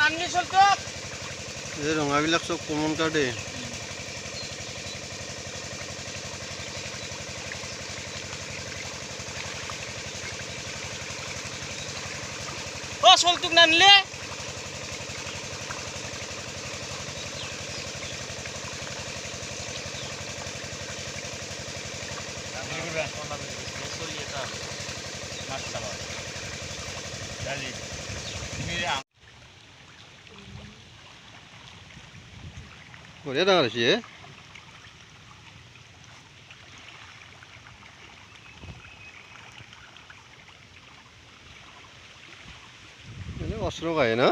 এই ৰঙাবিলাক চব কমন কাৰ্ডে চলটোক নানিলে বঢ়িয়া ডাঙৰ হৈছে অস্ত্ৰ গায়ে না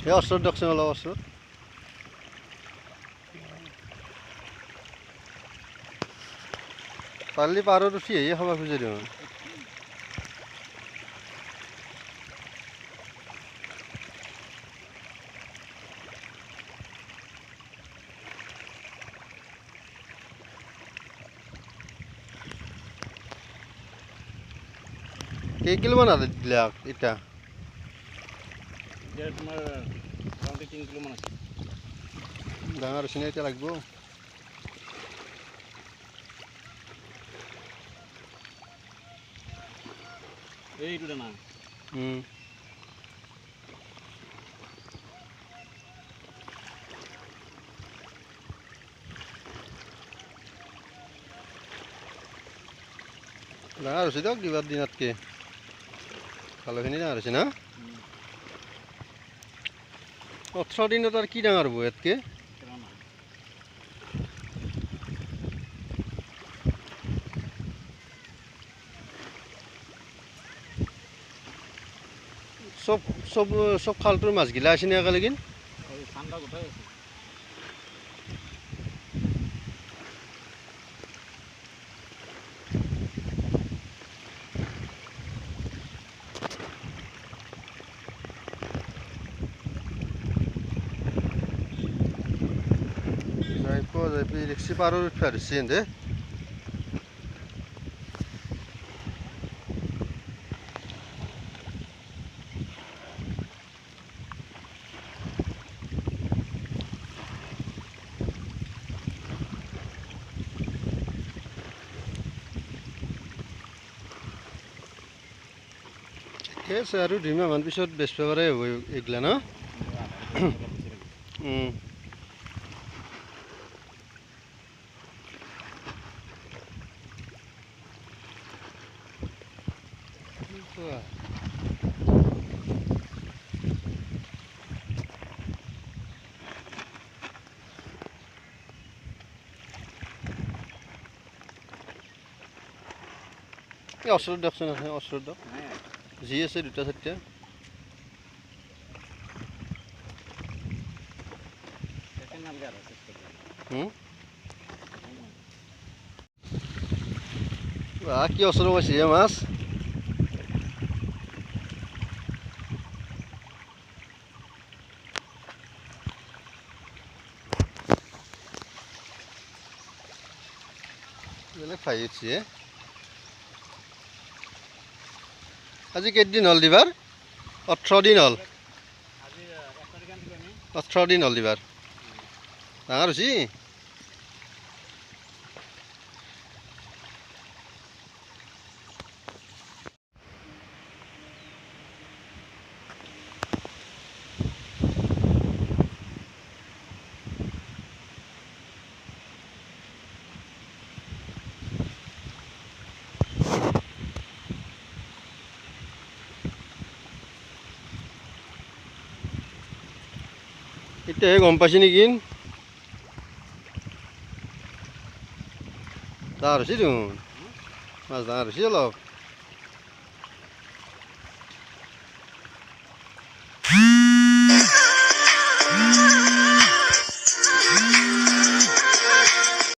এই অস্ত্ৰত দিয়কচোন অলপ অস্ত্ৰত পাৰিলে পাৰত উঠি আহি খাব খোজে দেখোন কেই কিলোমান আছে দিলাক এতিয়া তোমাৰ 3 কিলোমান আছে ডাঙৰ হৈছে এতিয়া লাগিব এইটো দানা ডাঙৰ হৈছে দিয়ক কিবা দিনতকৈ ভালখিনি ডাঙৰ হৈছে না 18 দিনত আৰু কি ডাঙৰ হ'ব ইয়াতকৈ চব চব চব খালটোৰ মাছগিলা আছে নে একেলগে ঠাণ্ডা গোটাই আছে যাই ৰিক্সি পাৰৰ উঠিব ধৰিছে এনে ঠিকে আছে আৰু 2 মাহমান পিছত বেচিব পাৰে হ'ব এইগিলা ন অস্ত্ৰত দিয়কচোন অস্ত্ৰত দিয়ক যি আছে 2টা 4টা কি অস্ত্ৰ পাইছে মাছ বেলেগ খাই উঠছে আজি কেইদিন হ'ল দিবাৰ 18 দিন হ'ল 18 দিন হ'ল দিবাৰ ডাঙৰ হৈছে এতিয়াহে গম পাইছে নেকি ডাঙৰ হৈছে দেখোন মাছ ডাঙৰ হৈছে অলপ